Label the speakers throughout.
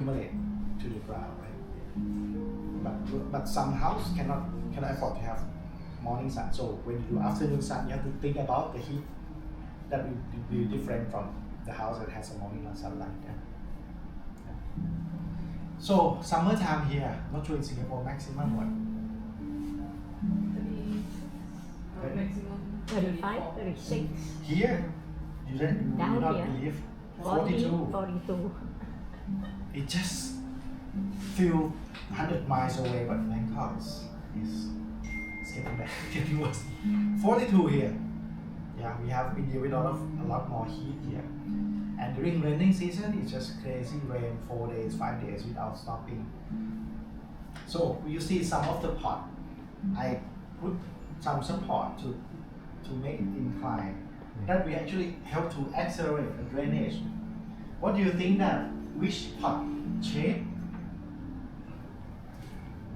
Speaker 1: accumulate to the ground, right? But some house cannot afford to have morning sun. So when you do afternoon sun, you have to think about the heat that will be different from the house that has a morning sunlight. Yeah. So summertime here, not sure in Singapore, maximum what?
Speaker 2: Maximum 35, 36.
Speaker 1: Here, you do
Speaker 2: Down
Speaker 1: not
Speaker 2: here,
Speaker 1: believe
Speaker 2: 40,
Speaker 1: 42.
Speaker 2: 42.
Speaker 1: It just feel 100 miles away, but Bangkok is getting better, getting worse. 42 here. Yeah, we have been dealing with a lot more heat here. And during raining season, it's just crazy rain 4 days, 5 days without stopping. So you see some of the pot, I put some support to make it incline. That will actually help to accelerate the drainage. What do you think that which pot shape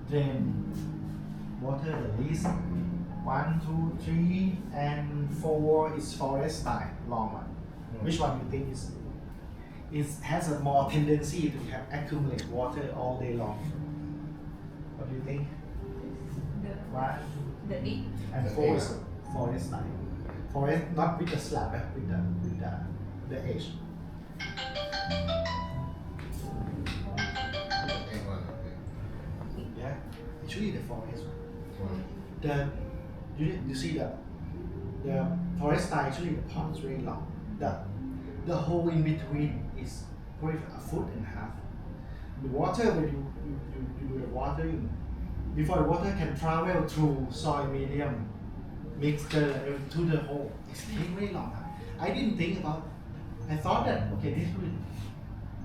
Speaker 1: drain water the least? 1, 2, 3, and 4 is forest style, long one. Which one you think is has a more tendency to have accumulate water all day long? What do you think? One
Speaker 2: The 8.
Speaker 1: and 4 is forest style. Forest not with the slab, with the edge. Yeah, actually the forest. You see the forest style actually the pot is very long. The hole in between is probably a foot and a half. The water when you do the water before the water can travel through soil medium mixture to the hole, it's taking very long time. I didn't think about. I thought that okay, this will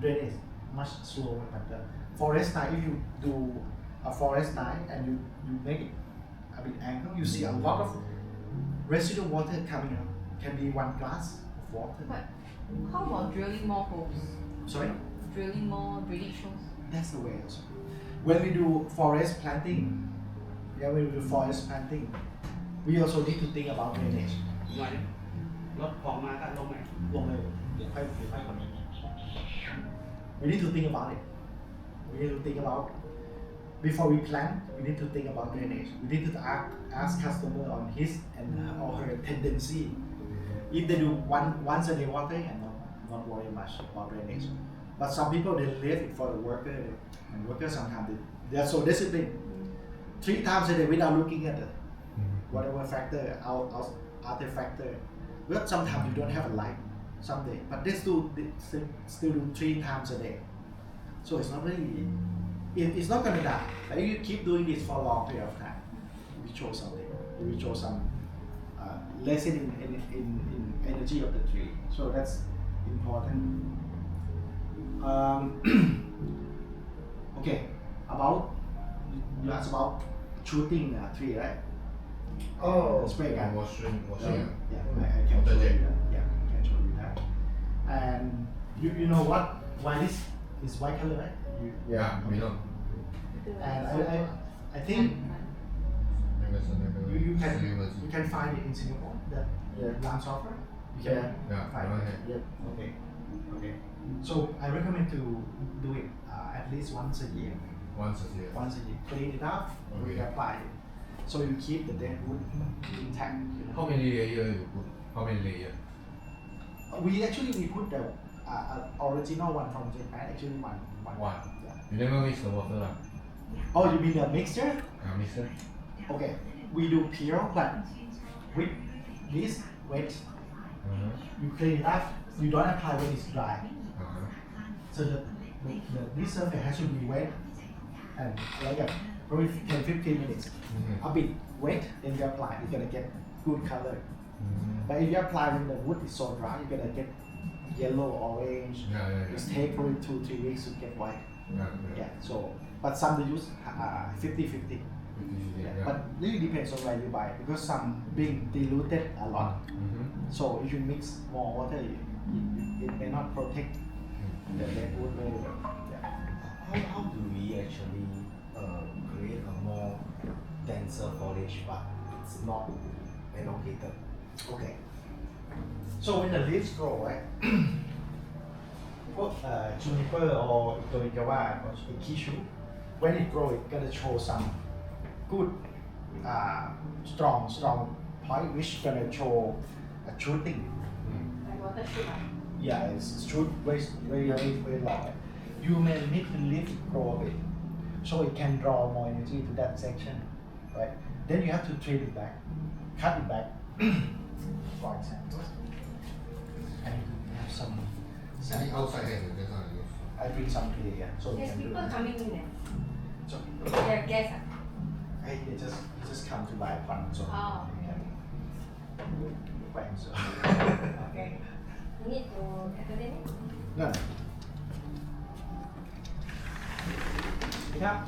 Speaker 1: drainage much slower, but the forest style, if you do a forest style and you make it a bit angle, you see a lot of residual water coming out. Can be 1 glass of water.
Speaker 3: But how about drilling more holes?
Speaker 1: Sorry?
Speaker 3: Drilling more drainage holes?
Speaker 1: That's the way also. When we do forest planting, we also need to think about drainage.
Speaker 4: รถของมาก็ลงไหน
Speaker 1: We need to think about it. We need to think about before we plant. We need to think about drainage. We need to ask customer on his and or her tendency. If they do once a day watering and not worry much about drainage. But some people they leave it for the worker, and workers sometimes they are so disciplined. 3 times a day without looking at the whatever factor, other factor. But sometimes you don't have a light someday, but they still do 3 times a day. So it's not really, it's not gonna die. But if you keep doing this for a long period of time, it will show something. It will show some lesson in energy of the tree. So that's important. Okay, about you asked about shooting a tree, right?
Speaker 5: Oh,
Speaker 1: Spray gun.
Speaker 5: washing.
Speaker 1: Yeah, I can show you that. Yeah, I can show you that. And you know what? Why this is white color, right?
Speaker 5: Yeah, we know.
Speaker 1: And I think you can find it in Singapore. The lamp software. You can find it. Yeah. Okay. So I recommend to do it at least once a year.
Speaker 5: Once a year.
Speaker 1: Clean it up.
Speaker 5: Okay.
Speaker 1: Reapply it. So you keep the dead wood intact.
Speaker 5: How many layers you put? How many layers?
Speaker 1: We put the original one from Japan. Actually one.
Speaker 5: One.
Speaker 1: Yeah.
Speaker 5: You never mix the water lah.
Speaker 1: Oh, you mean the mixture?
Speaker 5: Mixer.
Speaker 1: Okay. We do pure, but with this wet, you clean it up. You don't apply when it's dry. So this surface has to be wet and like probably 10-15 minutes. A bit wet, then you apply, you're gonna get good color. But if you apply when the wood is so dry, you're gonna get yellow, orange. It takes probably 2-3 weeks to get white. Yeah. So, but some they use 50-50. Yeah. But really depends on where you buy, because some being diluted a lot. So if you mix more water, it may not protect the dead wood very well. Yeah.
Speaker 6: How do we actually create a more denser foliage but it's not elongated?
Speaker 1: Okay. So when the leaves grow, right? put juniper or Itoikawa or Ikishu, when it grow, it gonna show some good, strong point, which gonna show a shooting.
Speaker 3: Like water shoot.
Speaker 1: Yeah, it's shoot very long. You may need to leave it grow a bit, so it can draw more energy to that section, right? Then you have to trim it back, cut it back. For example, I need to have some.
Speaker 5: Any outside hand, that's not enough.
Speaker 1: I bring some here, yeah, so you
Speaker 3: There's
Speaker 1: can do
Speaker 3: people
Speaker 1: it.
Speaker 3: coming in there.
Speaker 1: So,
Speaker 3: Yeah, guess.
Speaker 1: hey, they just come to buy fun, so
Speaker 3: Oh.
Speaker 1: you can bang, so.
Speaker 3: Okay. You need to entertain it?
Speaker 1: No. Yeah.